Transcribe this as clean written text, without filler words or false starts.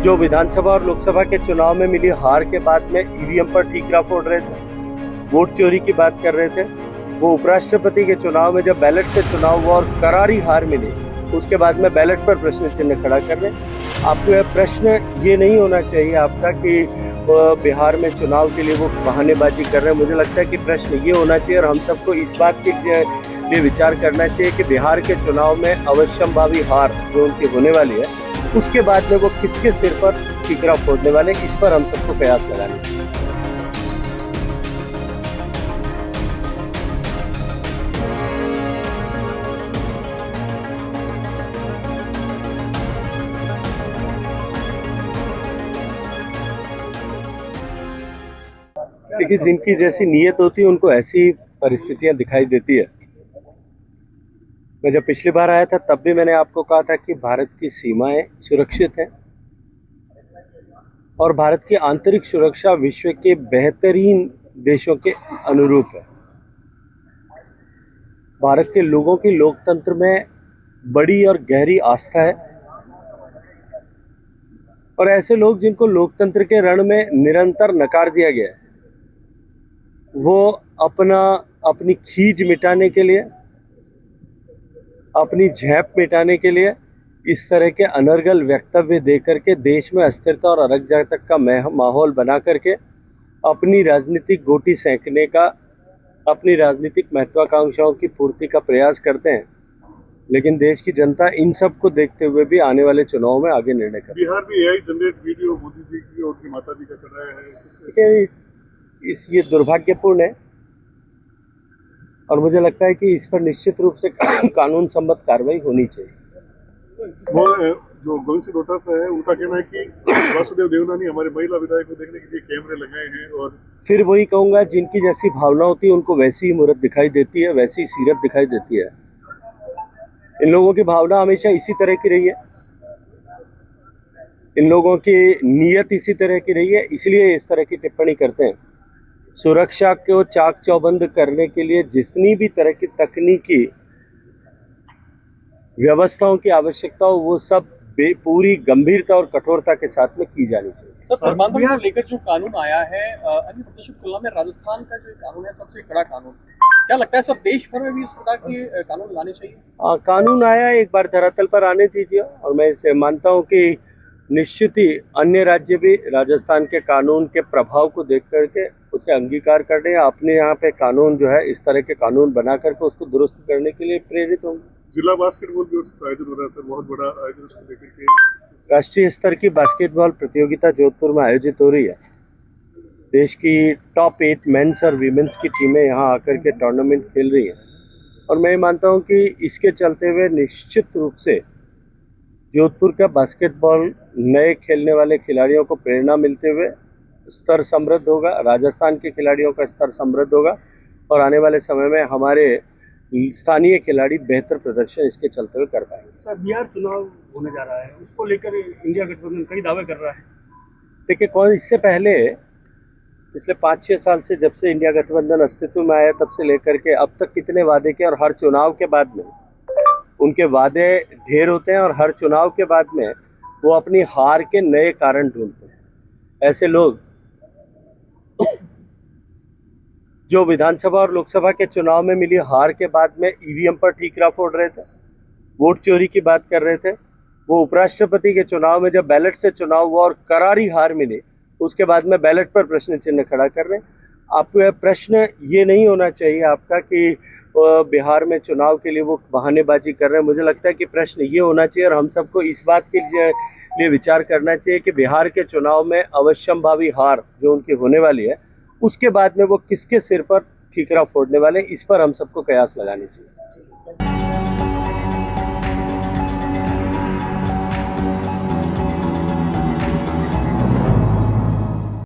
जो विधानसभा और लोकसभा के चुनाव में मिली हार के बाद में ईवीएम पर ठीकरा फोड़ रहे थे, वोट चोरी की बात कर रहे थे, वो उपराष्ट्रपति के चुनाव में जब बैलेट से चुनाव हुआ और करारी हार मिली, उसके बाद में बैलेट पर प्रश्न चिन्ह खड़ा कर रहे। आपको यह प्रश्न ये नहीं होना चाहिए आपका कि बिहार में चुनाव के लिए वो बहानेबाजी कर रहे हैं। मुझे लगता है कि प्रश्न ये होना चाहिए और हम सबको इस बात के लिए विचार करना चाहिए कि बिहार के चुनाव में अवश्यंभावी हार जो उनकी होने वाली है, उसके बाद में वो किसके सिर पर ठीकरा फोड़ने वाले, इस पर हम सबको प्रयास लगाने चाहिए। देखिए, जिनकी जैसी नीयत होती है उनको ऐसी परिस्थितियां दिखाई देती है। मैं जब पिछली बार आया था तब भी मैंने आपको कहा था कि भारत की सीमाएं सुरक्षित हैं और भारत की आंतरिक सुरक्षा विश्व के बेहतरीन देशों के अनुरूप है। भारत के लोगों की लोकतंत्र में बड़ी और गहरी आस्था है और ऐसे लोग जिनको लोकतंत्र के रण में निरंतर नकार दिया गया है, वो अपनी खींच मिटाने के लिए, अपनी झेप मिटाने के लिए इस तरह के अनर्गल वक्तव्य देकर के देश में अस्थिरता और अराजकता का माहौल बना करके अपनी राजनीतिक गोटी सेंकने का, अपनी राजनीतिक महत्वाकांक्षाओं की पूर्ति का प्रयास करते हैं। लेकिन देश की जनता इन सब को देखते हुए भी आने वाले चुनाव में आगे निर्णय करेगी। बिहार में AI generate video Modi ji की और उनकी माता जी का चल रहा है, देखिए, ये दुर्भाग्यपूर्ण है और मुझे लगता है कि इस पर निश्चित रूप से कानून सम्मत कार्रवाई होनी चाहिए। वो जो गोविंद सिंह डोटासरा है, उनका कहना है कि वासुदेव देवनानी हमारे महिला विधायक को देखने के लिए कैमरे लगाए हैं। और फिर वही कहूंगा, जिनकी जैसी भावना होती है उनको वैसी ही मूर्त दिखाई देती है, वैसी सीरत दिखाई देती है। इन लोगों की भावना हमेशा इसी तरह की रही है, इन लोगों की नीयत इसी तरह की रही है, इसलिए इस तरह की टिप्पणी करते हैं। सुरक्षा को चाक चौबंद करने के लिए जितनी भी तरह की तकनीकी व्यवस्थाओं की आवश्यकता हो, वो सब पूरी गंभीरता और कठोरता के साथ में की जानी चाहिए। सर, परमाणु को लेकर जो कानून आया है, अन्य प्रदेशों की तुलना में राजस्थान का जो कानून है सबसे कड़ा कानून, क्या लगता है सर देश भर में भी इस प्रकार के कानून लाने चाहिए? कानून आया, एक बार धरातल पर आने दीजिए और मैं इसे मानता हूँ कि निश्चित ही अन्य राज्य भी राजस्थान के कानून के प्रभाव को देख करके उसे अंगीकार करने या अपने यहाँ पे कानून जो है इस तरह के कानून बना करके उसको दुरुस्त करने के लिए प्रेरित होंगे। जिला बास्केटबॉल भी आयोजन हो रहा है सर, बहुत बड़ा आयोजन उसको लेकर के। राष्ट्रीय स्तर की बास्केटबॉल प्रतियोगिता जोधपुर में आयोजित हो रही है। देश की टॉप 8 मेंस और वीमेंस की टीमें यहाँ आकर के टूर्नामेंट खेल रही हैं और मैं मानता हूँ कि इसके चलते हुए निश्चित रूप से जोधपुर का बास्केटबॉल नए खेलने वाले खिलाड़ियों को प्रेरणा मिलते हुए स्तर समृद्ध होगा, राजस्थान के खिलाड़ियों का स्तर समृद्ध होगा और आने वाले समय में हमारे स्थानीय खिलाड़ी बेहतर प्रदर्शन इसके चलते हुए कर पाएंगे। सर, बिहार चुनाव होने जा रहा है, उसको लेकर इंडिया गठबंधन कई दावे कर रहा है। देखिए, कौन इससे पहले पिछले 5-6 साल से, जब से इंडिया गठबंधन अस्तित्व में आया तब से लेकर के अब तक कितने वादे किए और हर चुनाव के बाद में उनके वादे ढेर होते हैं और हर चुनाव के बाद में वो अपनी हार के नए कारण ढूंढते हैं। ऐसे लोग जो विधानसभा और लोकसभा के चुनाव में मिली हार के बाद में ईवीएम पर ठीकरा फोड़ रहे थे, वोट चोरी की बात कर रहे थे, वो उपराष्ट्रपति के चुनाव में जब बैलेट से चुनाव हुआ और करारी हार मिली, उसके बाद में बैलेट पर प्रश्न चिन्ह खड़ा कर रहे। आपको यह प्रश्न ये नहीं होना चाहिए आपका कि बिहार में चुनाव के लिए वो बहानेबाजी कर रहे हैं। मुझे लगता है कि प्रश्न ये होना चाहिए और हम सबको इस बात के लिए विचार करना चाहिए कि बिहार के चुनाव में अवश्यंभावी हार जो उनकी होने वाली है, उसके बाद में वो किसके सिर पर ठीकरा फोड़ने वाले, इस पर हम सबको कयास लगानी चाहिए।